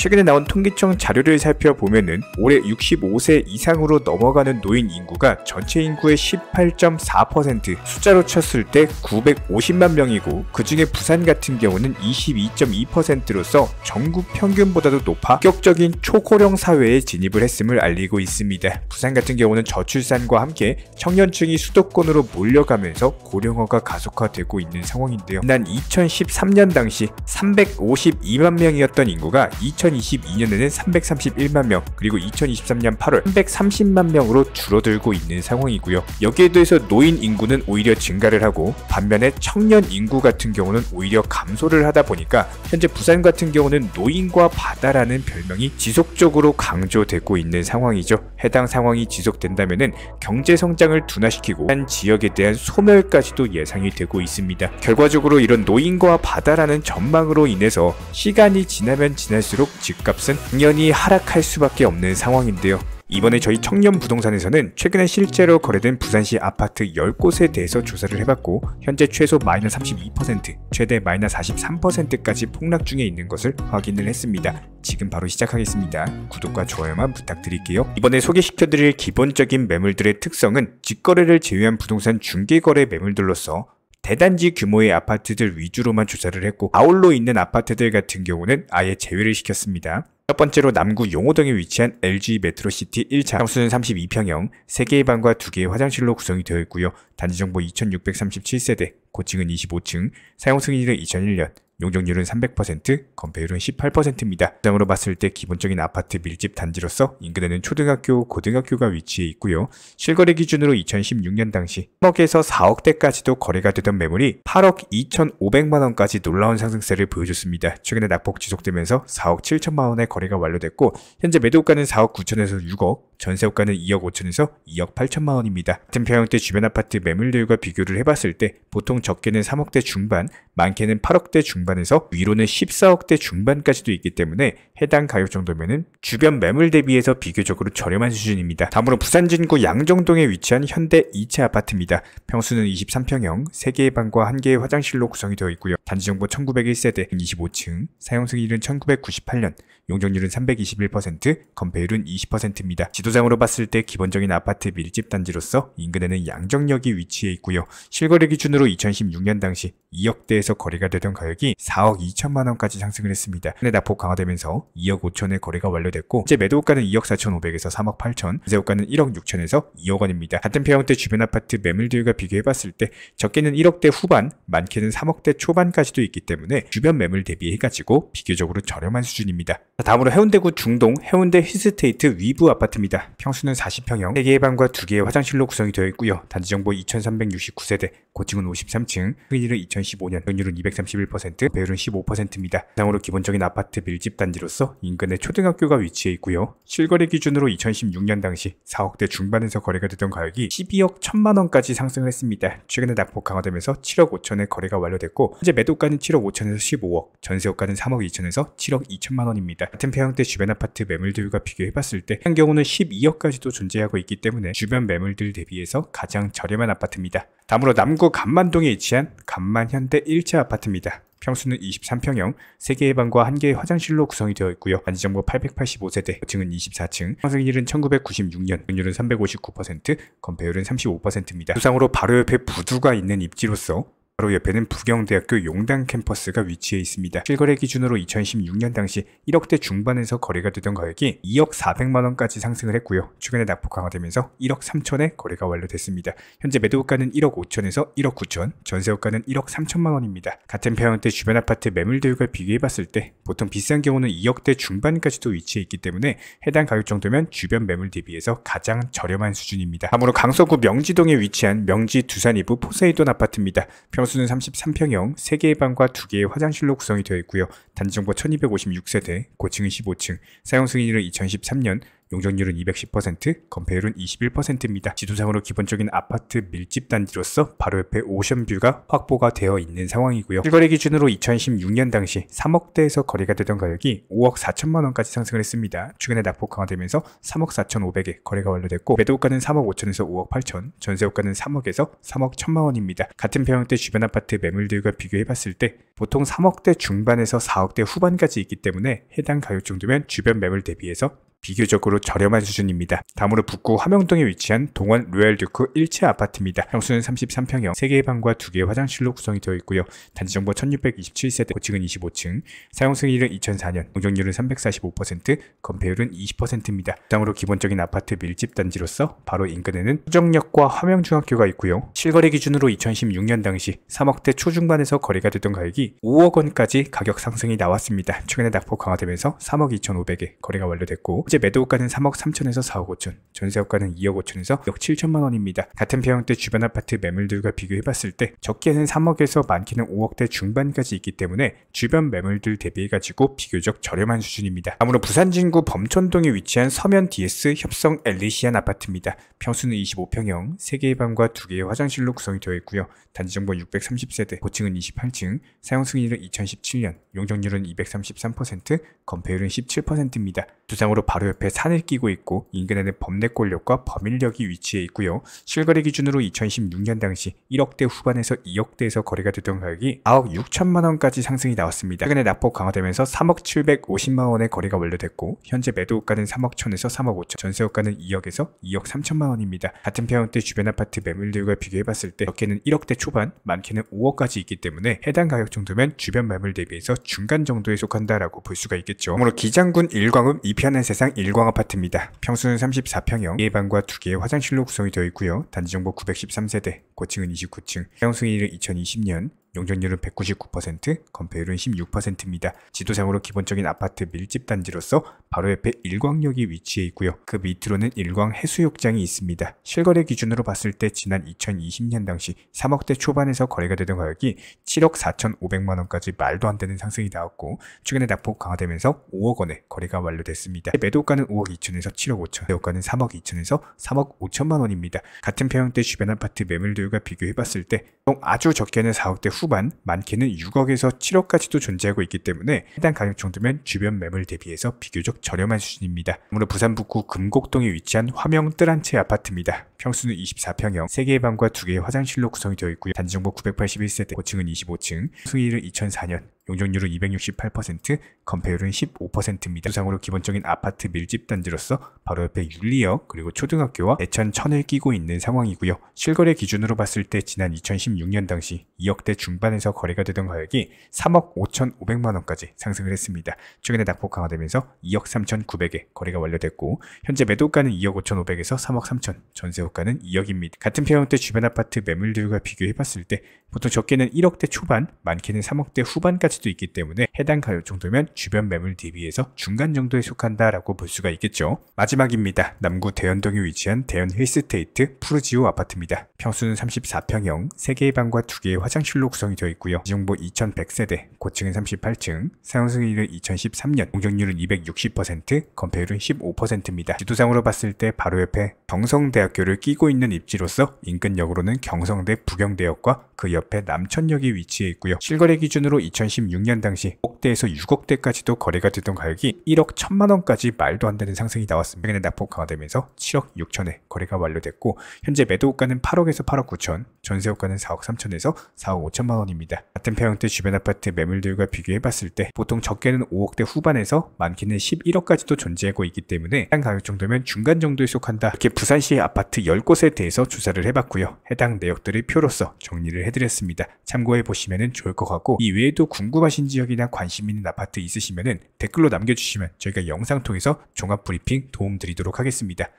최근에 나온 통계청 자료를 살펴보면은 올해 65세 이상으로 넘어가는 노인 인구가 전체 인구의 18.4%, 숫자로 쳤을 때 950만 명이고 그 중에 부산 같은 경우는 22.2%로서 전국 평균보다도 높아 본격적인 초고령 사회에 진입을 했음을 알리고 있습니다. 부산 같은 경우는 저출산과 함께 청년층이 수도권으로 몰려가면서 고령화가 가속화되고 있는 상황인데요. 지난 2013년 당시 352만 명이었던 인구가 2022년에는 331만 명, 그리고 2023년 8월 330만 명으로 줄어들고 있는 상황이고요. 여기에 대해서 노인 인구는 오히려 증가를 하고 반면에 청년 인구 같은 경우는 오히려 감소를 하다 보니까 현재 부산 같은 경우는 노인과 바다라는 별명이 지속적으로 강조되고 있는 상황이죠. 해당 상황이 지속된다면은 경제 성장을 둔화시키고 한 지역에 대한 소멸까지도 예상이 되고 있습니다. 결과적으로 이런 노인과 바다라는 전망으로 인해서 시간이 지나면 지날수록 집값은 당연히 하락할 수밖에 없는 상황인데요. 이번에 저희 청년 부동산에서는 최근에 실제로 거래된 부산시 아파트 10곳에 대해서 조사를 해봤고 현재 최소 마이너스 32%, 최대 마이너스 43%까지 폭락 중에 있는 것을 확인을 했습니다. 지금 바로 시작하겠습니다. 구독과 좋아요만 부탁드릴게요. 이번에 소개시켜드릴 기본적인 매물들의 특성은 직거래를 제외한 부동산 중개거래 매물들로서 대단지 규모의 아파트들 위주로만 조사를 했고 아울러 있는 아파트들 같은 경우는 아예 제외를 시켰습니다. 첫 번째로 남구 용호동에 위치한 LG 메트로시티 1차, 평수는 32평형, 3개의 방과 2개의 화장실로 구성이 되어 있고요. 단지정보 2637세대, 고층은 25층, 사용 승인일은 2001년, 용적률은 300%, 건폐율은 18%입니다. 부담으로 봤을 때 기본적인 아파트 밀집 단지로서 인근에는 초등학교, 고등학교가 위치해 있고요. 실거래 기준으로 2016년 당시 3억에서 4억대까지도 거래가 되던 매물이 8억 2,500만원까지 놀라운 상승세를 보여줬습니다. 최근에 낙폭 지속되면서 4억 7천만원의 거래가 완료됐고 현재 매도가는 4억 9천에서 6억, 전세호가는 2억 5천에서 2억 8천만원입니다. 같은 평형대 주변 아파트 매물들과 비교를 해봤을 때 보통 적게는 3억대 중반, 많게는 8억대 중반에서 위로는 14억대 중반까지도 있기 때문에 해당 가격 정도면은 주변 매물 대비해서 비교적으로 저렴한 수준입니다. 다음으로 부산 진구 양정동에 위치한 현대 2차 아파트입니다. 평수는 23평형, 3개의 방과 1개의 화장실로 구성이 되어 있고요. 단지정보 1901세대, 25층, 사용 승인일은 1998년, 용적률은 321%, 건폐율은 20%입니다. 지도상으로 봤을 때 기본적인 아파트 밀집 단지로서 인근에는 양정역이 위치해 있고요. 실거래 기준으로 2016년 당시 2억대에서 거래가 되던 가격이 4억 2천만원까지 상승을 했습니다. 근데 낙폭 강화되면서 2억 5천에 거래가 완료됐고 현재 매도가는 2억 4천5백에서 3억 8천, 전세호가는 1억 6천에서 2억 원입니다. 같은 평형대 주변 아파트 매물들과 비교해봤을 때 적게는 1억대 후반, 많게는 3억대 초반까지도 있기 때문에 주변 매물 대비해가지고 비교적으로 저렴한 수준입니다. 다음으로 해운대구 중동 해운대 힐스테이트 위브 아파트입니다. 평수는 40평형, 3개의 방과 2개의 화장실로 구성이 되어 있고요. 단지정보 2369세대, 고층은 53층, 승인일은 2015년, 연율은 231%, 배율은 15%입니다. 다음으로 기본적인 아파트 밀집 단지로서 인근에 초등학교가 위치해 있고요. 실거래 기준으로 2016년 당시 4억대 중반에서 거래가 되던 가격이 12억 1천만원까지 상승을 했습니다. 최근에 낙폭 강화되면서 7억 5천에 거래가 완료됐고 현재 매도가는 7억 5천에서 15억, 전세호가는 3억 2천에서 7억 2천만원입니다. 같은 평형대 주변 아파트 매물들과 비교해봤을 때 한 경우는 12억까지도 존재하고 있기 때문에 주변 매물들 대비해서 가장 저렴한 아파트입니다. 다음으로 남구 간만동에 위치한 간만현대 1차 아파트입니다. 평수는 23평형, 3개의 방과 1개의 화장실로 구성이 되어 있고요. 단지정보 885세대, 고층은 24층, 상승일은 1996년, 연율은 359%, 건폐율은 35%입니다. 부상으로 바로 옆에 부두가 있는 입지로서 바로 옆에는 부경대학교 용당 캠퍼스가 위치해 있습니다. 실거래 기준으로 2016년 당시 1억대 중반에서 거래가 되던 가격이 2억 400만원까지 상승을 했고요. 최근에 낙폭 강화되면서 1억 3천에 거래가 완료됐습니다. 현재 매도가는 1억 5천에서 1억 9천, 전세호가는 1억 3천만원입니다. 같은 평형대 주변 아파트 매물들과 비교해봤을 때 보통 비싼 경우는 2억대 중반까지도 위치해 있기 때문에 해당 가격 정도면 주변 매물 대비해서 가장 저렴한 수준입니다. 다음으로 강서구 명지동에 위치한 명지 두산이브 포세이돈 아파트입니다. 평수는 33평형, 3개의 방과 2개의 화장실로 구성이 되어 있고요. 단지정보 1256세대, 고층은 15층, 사용 승인일은 2013년, 용적률은 210%, 건폐율은 21%입니다. 지도상으로 기본적인 아파트 밀집 단지로서 바로 옆에 오션뷰가 확보가 되어 있는 상황이고요. 실거래 기준으로 2016년 당시 3억대에서 거래가 되던 가격이 5억 4천만 원까지 상승을 했습니다. 최근에 낙폭 강화되면서 3억 4,500에 거래가 완료됐고, 매도가는 3억 5천에서 5억 8천, 전세호가는 3억에서 3억 1천만 원입니다. 같은 평형대 주변 아파트 매물들과 비교해봤을 때 보통 3억대 중반에서 4억대 후반까지 있기 때문에 해당 가격 정도면 주변 매물 대비해서 비교적으로 저렴한 수준입니다. 다음으로 북구 함영동에 위치한 동원 로얄듀크 1차 아파트입니다. 평수는 33평형, 3개의 방과 2개의 화장실로 구성이 되어 있고요. 단지 정보 1627세대, 고층은 25층, 사용 승인일은 2004년, 용적률은 345%, 건폐율은 20%입니다. 다음으로 기본적인 아파트 밀집 단지로서 바로 인근에는 수정역과 함영중학교가 있고요. 실거래 기준으로 2016년 당시 3억대 초중반에서 거래가 되던 가격이 5억 원까지 가격 상승이 나왔습니다. 최근에 낙폭 강화되면서 3억 2,500에 거래가 완료됐고, 현재 매도가는 3억 3천에서 4억 5천, 전세가는 2억 5천에서 6억 7천만 원입니다. 같은 평형대 주변 아파트 매물들과 비교해봤을 때 적게는 3억에서 많게는 5억대 중반까지 있기 때문에 주변 매물들 대비해가지고 비교적 저렴한 수준입니다. 다음으로 부산 진구 범촌동에 위치한 서면 DS 협성 엘리시안 아파트입니다. 평수는 25평형, 3개의 방과 2개의 화장실로 구성이 되어 있고요. 단지 정보 630세대, 고층은 28층, 사용 승인일은 2017년, 용적률은 233%, 건폐율은 17%입니다. 두상으로 바로 옆에 산을 끼고 있고 인근에는 범내골역과 범인력이 위치해 있고요. 실거래 기준으로 2016년 당시 1억대 후반에서 2억대에서 거래가 되던 가격이 4억 6천만 원까지 상승이 나왔습니다. 최근에 낙폭 강화되면서 3억 750만 원의 거래가 완료됐고, 현재 매도가는 3억 1천에서 3억 5천, 전세가는 2억에서 2억 3천만 원입니다. 같은 평형대 주변 아파트 매물들과 비교해봤을 때 적게는 1억대 초반, 많게는 5억까지 있기 때문에 해당 가격 정도면 주변 매물 대비해서 중간 정도에 속한다라고 볼 수가 있겠죠. 다음으로 기장군 일광읍 이편한 세상 일광 아파트입니다. 평수는 34평형, 4개의 방과 2개의 화장실로 구성이 되어 있고요. 단지 정보 913세대, 고층은 29층, 사용 승인일은 2020년, 용적률은 199%, 건폐율은 16%입니다. 지도상으로 기본적인 아파트 밀집 단지로서 바로 옆에 일광역이 위치해 있고요. 그 밑으로는 일광 해수욕장이 있습니다. 실거래 기준으로 봤을 때 지난 2020년 당시 3억대 초반에서 거래가 되던 가격이 7억 4,500만 원까지 말도 안 되는 상승이 나왔고, 최근에 낙폭 강화되면서 5억 원에 거래가 완료됐습니다. 매도가는 5억 2천에서 7억 5천, 매도가는 3억 2천에서 3억 5천만 원입니다. 같은 평형대 주변 아파트 매물들과 비교해봤을 때 아주 적게는 4억대 후반, 많게는 6억에서 7억까지도 존재하고 있기 때문에 해당 가격 정도면 주변 매물 대비해서 비교적 저렴한 수준입니다. 아무로 부산 북구 금곡동에 위치한 화명 뜰한채 아파트입니다. 평수는 24평형, 3개의 방과 2개의 화장실로 구성이 되어 있고요. 단지 정보 981세대, 고층은 25층, 승인일은 2004년, 용적률은 268%, 건폐율은 15%입니다. 두상으로 기본적인 아파트 밀집 단지로서 바로 옆에 윤리역 그리고 초등학교와 대천 천을 끼고 있는 상황이고요. 실거래 기준으로 봤을 때 지난 2016년 당시 2억대 중반에서 거래가 되던 가격이 3억 5,500만 원까지 상승을 했습니다. 최근에 낙폭 강화되면서 2억 3,900에 거래가 완료됐고, 현재 매도가는 2억 5,500에서 3억 3천, 전세호가는 2억입니다. 같은 평형대 주변 아파트 매물들과 비교해봤을 때 보통 적게는 1억대 초반, 많게는 3억대 후반까지도 있기 때문에 해당 가격 정도면 주변 매물 대비해서 중간 정도에 속한다라고 볼 수가 있겠죠. 마지막입니다. 남구 대연동에 위치한 대연 힐스테이트 푸르지오 아파트입니다. 평수는 34평형, 3개의 방과 2개의 화장실로 구성이 되어 있고요. 지정보 2100세대, 고층은 38층, 사용 승인일은 2013년, 용적률은 260%, 건폐율은 15%입니다. 지도상으로 봤을 때 바로 옆에 경성대학교를 끼고 있는 입지로서 인근역으로는 경성대 부경대역과 그 옆에 남천역이 위치해 있고요. 실거래 기준으로 2016년 당시 5억대에서 6억대까지도 거래가 되던 가격이 1억 1천만 원까지 말도 안 되는 상승이 나왔습니다. 최근에 낙폭 강화되면서 7억 6천에 거래가 완료됐고, 현재 매도가는 8억에서 8억 9천, 전세호가는 4억 3천에서 4억 5천만 원입니다. 같은 평형대 주변 아파트 매물들과 비교해봤을 때 보통 적게는 5억대 후반에서 많게는 11억까지도 존재하고 있기 때문에 해당 가격 정도면 중간 정도에 속한다. 이렇게 부산시의 아파트 10곳에 대해서 조사를 해봤고요. 해당 내역들을 표로서 정리를 해드렸습니다. 참고해보시면 좋을 것 같고, 이 외에도 궁금하신 지역이나 관심 있는 아파트 있으시면 댓글로 남겨주시면 저희가 영상 통해서 종합 브리핑 도움 드리도록 하겠습니다.